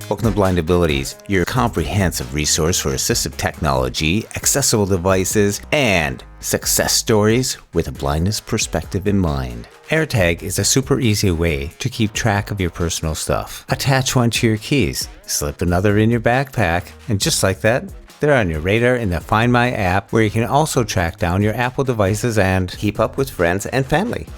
Welcome to Blind Abilities, your comprehensive resource for assistive technology, accessible devices, and success stories with a blindness perspective in mind. AirTag is a super easy way to keep track of your personal stuff. Attach one to your keys, slip another in your backpack, and just like that, they're on your radar in the FindMy app, where you can also track down your Apple devices and keep up with friends and family.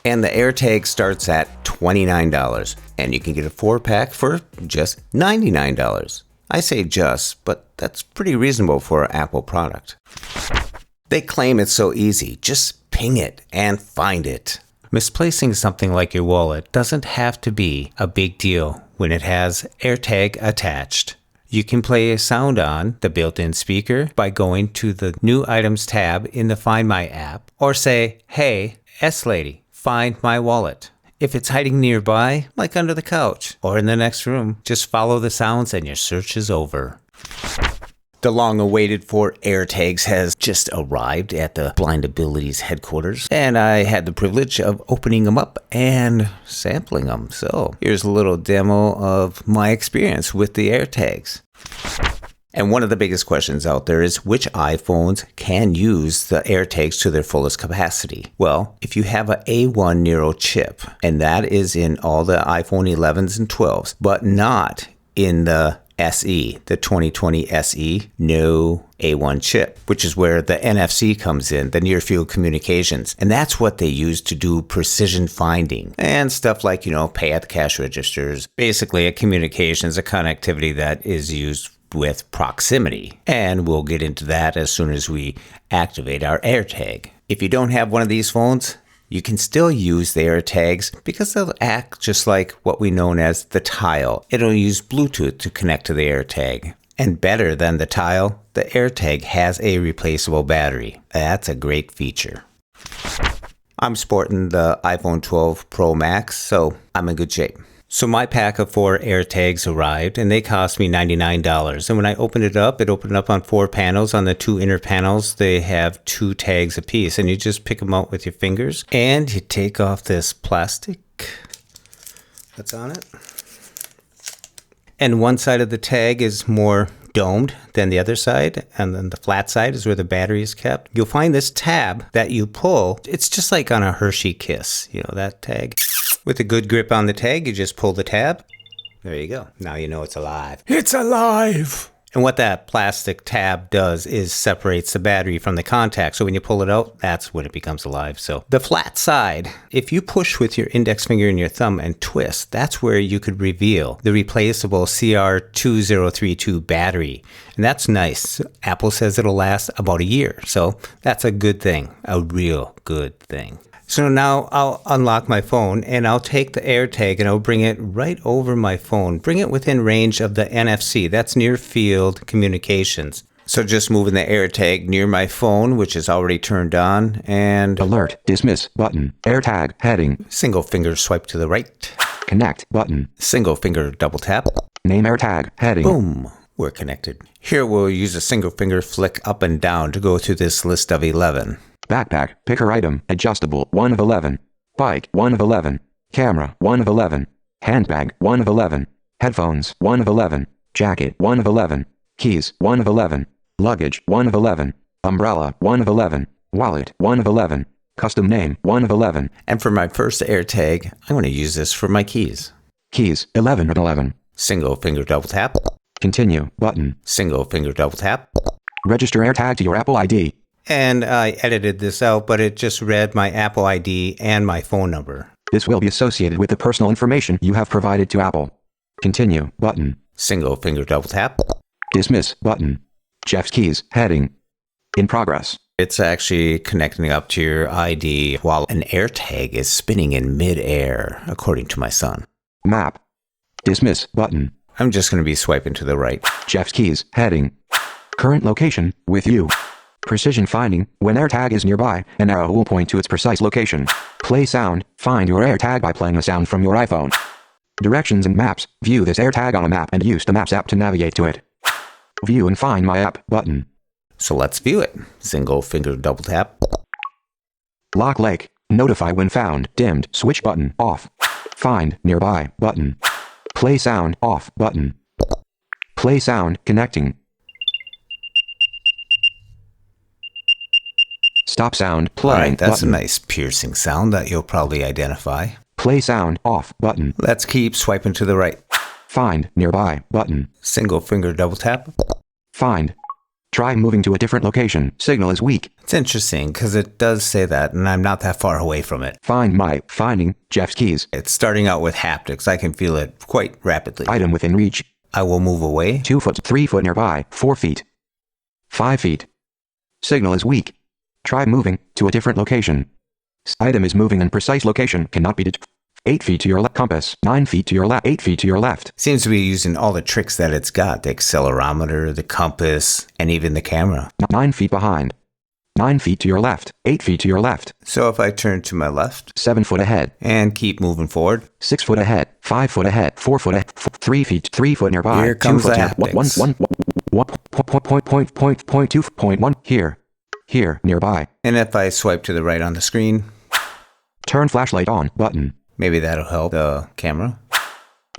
And the AirTag starts at $29, and you can get a 4-pack for just $99. I say just, but that's pretty reasonable for an Apple product. They claim it's so easy, just ping it and find it. Misplacing something like your wallet doesn't have to be a big deal when it has AirTag attached. You can play a sound on the built-in speaker by going to the New Items tab in the FindMy app, or say, "Hey, S-Lady, find my wallet." If it's hiding nearby, like under the couch or in the next room, just follow the sounds and your search is over. The long-awaited for AirTags has just arrived at the Blind Abilities headquarters, and I had the privilege of opening them up and sampling them. So here's a little demo of my experience with the AirTags. And one of the biggest questions out there is which iPhones can use the AirTags to their fullest capacity? Well, if you have an A1 Nero chip, and that is in all the iPhone 11s and 12s, but not in the SE, the 2020 SE, no A1 chip, which is where the NFC comes in, the near field communications. And that's what they use to do precision finding and stuff like, pay at the cash registers. Basically, a communications, a connectivity that is used with proximity. And we'll get into that as soon as we activate our AirTag. If you don't have one of these phones, you can still use the AirTags because they'll act just like what we know as the Tile. It'll use Bluetooth to connect to the AirTag. And better than the Tile, the AirTag has a replaceable battery. That's a great feature. I'm sporting the iPhone 12 Pro Max, so I'm in good shape. So my pack of 4 AirTags arrived, and they cost me $99. And when I opened it up on 4 panels. On the 2 inner panels, they have 2 tags apiece. And you just pick them out with your fingers. And you take off this plastic that's on it. And one side of the tag is more domed than the other side. And then the flat side is where the battery is kept. You'll find this tab that you pull. It's just like on a Hershey Kiss, that tag. With a good grip on the tag, you just pull the tab. There you go. Now you know it's alive. It's alive! And what that plastic tab does is separates the battery from the contact. So when you pull it out, that's when it becomes alive. So the flat side, if you push with your index finger and your thumb and twist, that's where you could reveal the replaceable CR2032 battery. And that's nice. Apple says it'll last about a year. So that's a good thing, a real good thing. So now I'll unlock my phone and I'll take the AirTag and I'll bring it right over my phone. Bring it within range of the NFC. That's near field communications. So just moving the AirTag near my phone, which is already turned on, and alert, dismiss button, AirTag heading. Single finger swipe to the right. Connect button. Single finger double tap. Name AirTag heading. Boom. We're connected. Here we'll use a single finger flick up and down to go through this list of 11. Backpack, picker item, adjustable, 1 of 11. Bike, 1 of 11. Camera, 1 of 11. Handbag, 1 of 11. Headphones, 1 of 11. Jacket, 1 of 11. Keys, 1 of 11. Luggage, 1 of 11. Umbrella, 1 of 11. Wallet, 1 of 11. Custom name, 1 of 11. And for my first AirTag, I'm going to use this for my keys. Keys, 11 of 11. Single finger double tap. Continue, button. Single finger double tap. Register AirTag to your Apple ID. And I edited this out, but it just read my Apple ID and my phone number. This will be associated with the personal information you have provided to Apple. Continue, button. Single finger double tap. Dismiss, button. Jeff's keys, heading. In progress. It's actually connecting up to your ID while an AirTag is spinning in mid-air, according to my son. Map. Dismiss, button. I'm just going to be swiping to the right. Jeff's keys, heading. Current location, with you. Precision finding, when AirTag is nearby, an arrow will point to its precise location. Play sound, find your AirTag by playing a sound from your iPhone. Directions and maps, view this AirTag on a map and use the Maps app to navigate to it. View and find my app, button. So let's view it. Single finger double tap. Lock Lake, notify when found, dimmed, switch button, off. Find, nearby, button. Play sound off button. Play sound connecting. Stop sound playing All right, that's button. a nice piercing sound that you'll probably identify. Play sound off button. Let's keep swiping to the right. Find nearby button. Single finger double tap. Find. Try moving to a different location. Signal is weak. It's interesting because it does say that, and I'm not that far away from it. FindMy. Finding Jeff's keys. It's starting out with haptics. I can feel it quite rapidly. Item within reach. I will move away. 2 foot, 3 foot nearby, 4 feet, 5 feet. Signal is weak. Try moving to a different location. Item is moving in precise location, cannot be 8 feet to your left compass, 9 feet to your left, 8 feet to your left. Seems to be using all the tricks that it's got. The accelerometer, the compass, and even the camera. 9 feet behind. 9 feet to your left, 8 feet to your left. So if I turn to my left 7 foot ahead. and keep moving forward. 6 foot ahead, 5 foot ahead, 4 foot ahead, 3 feet, 3 foot nearby. Here comes 2 foot the near, haptics. 1.2.1 here nearby. And if I swipe to the right on the screen, Turn flashlight on button. maybe that'll help the camera.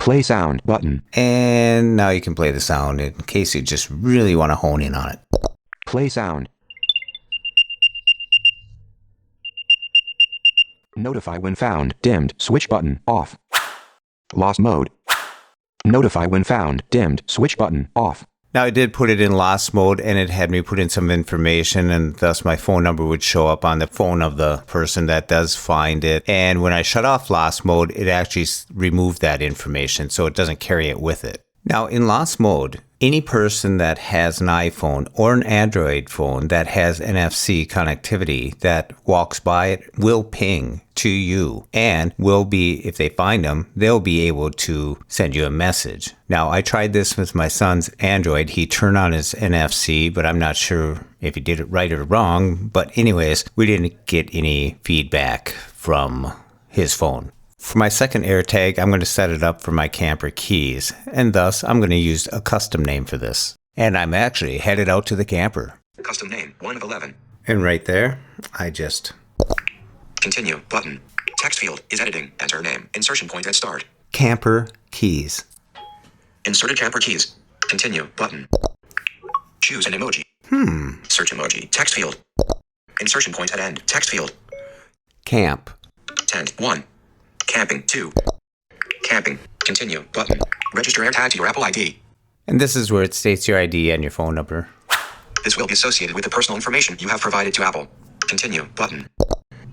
Play sound button. And now you can play the sound in case you just really want to hone in on it. Play sound. Notify when found. Dimmed. Switch button. Off. Lost mode. Notify when found. Dimmed. Switch button. Off. Now I did put it in lost mode and it had me put in some information and thus my phone number would show up on the phone of the person that does find it. And when I shut off lost mode, it actually removed that information so it doesn't carry it with it. Now in lost mode, any person that has an iPhone or an Android phone that has NFC connectivity that walks by it will ping to you and will be, if they find them, they'll be able to send you a message. Now, I tried this with my son's Android. He turned on his NFC, but I'm not sure if he did it right or wrong. But anyways, we didn't get any feedback from his phone. For my second AirTag, I'm going to set it up for my camper keys, and thus I'm going to use a custom name for this. And I'm actually headed out to the camper. Custom name. 1 of 11. And right there, I just Continue button. Text field is editing. Enter name. Insertion point at start. camper keys. Inserted camper keys. Continue button. Choose an emoji. Search emoji. Text field. Insertion point at end. Text field. Camp. Tent 1. Camping 2. Camping. Continue button. Register AirTag to your Apple ID. And this is where it states your ID and your phone number. This will be associated with the personal information you have provided to Apple. Continue button.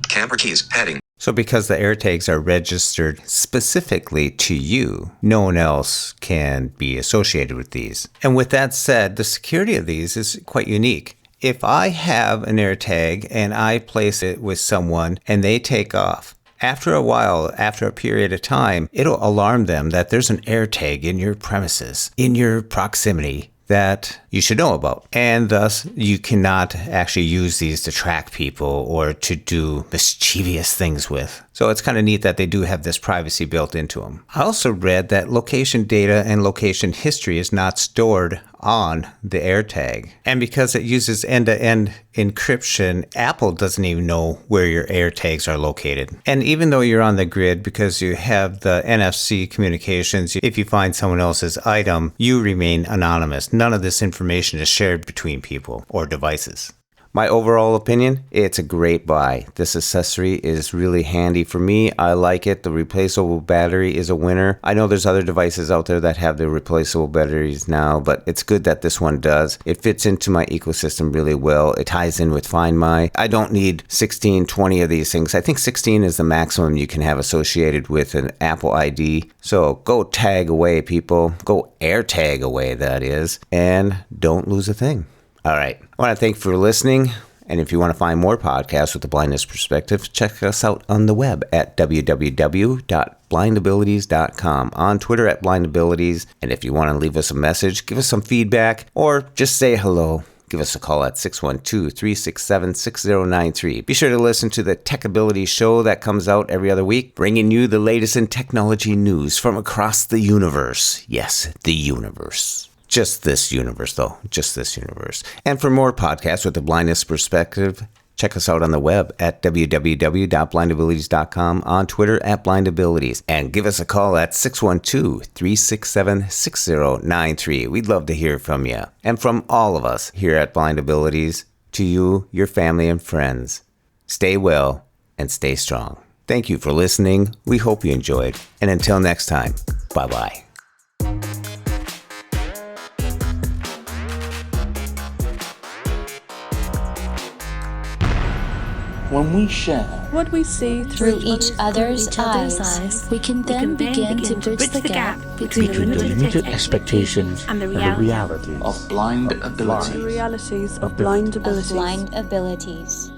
Camper keys heading. So because the AirTags are registered specifically to you, no one else can be associated with these. And with that said, the security of these is quite unique. If I have an AirTag and I place it with someone and they take off, after a while, after a period of time, it'll alarm them that there's an AirTag in your premises, in your proximity, that you should know about. And thus, you cannot actually use these to track people or to do mischievous things with. So it's kind of neat that they do have this privacy built into them. I also read that location data and location history is not stored on the AirTag. And because it uses end-to-end encryption, Apple doesn't even know where your AirTags are located. And even though you're on the grid, because you have the NFC communications, if you find someone else's item, you remain anonymous. None of this information is shared between people or devices. My overall opinion, it's a great buy. This accessory is really handy for me. I like it. The replaceable battery is a winner. I know there's other devices out there that have the replaceable batteries now, but it's good that this one does. It fits into my ecosystem really well. It ties in with FindMy. I don't need 16, 20 of these things. I think 16 is the maximum you can have associated with an Apple ID. So go tag away, people. Go AirTag away, that is. And don't lose a thing. All right. I want to thank you for listening. And if you want to find more podcasts with the blindness perspective, check us out on the web at www.blindabilities.com, on Twitter at blindabilities. And if you want to leave us a message, give us some feedback, or just say hello, give us a call at 612-367-6093. Be sure to listen to the Tech Ability Show that comes out every other week, bringing you the latest in technology news from across the universe. Yes, the universe. Just this universe, though. Just this universe. And for more podcasts with the blindness perspective, Check us out on the web at www.blindabilities.com, on Twitter at blindabilities, and give us a call at 612-367-6093. We'd love to hear from you. And from all of us here at Blind Abilities, to you, your family, and friends, stay well and stay strong. Thank you for listening. We hope you enjoyed. And until next time, bye-bye. When we share what we see through each other's eyes, we can then begin to bridge the gap between the limited expectations and the reality realities of blind abilities. The realities of blind abilities. Blind abilities.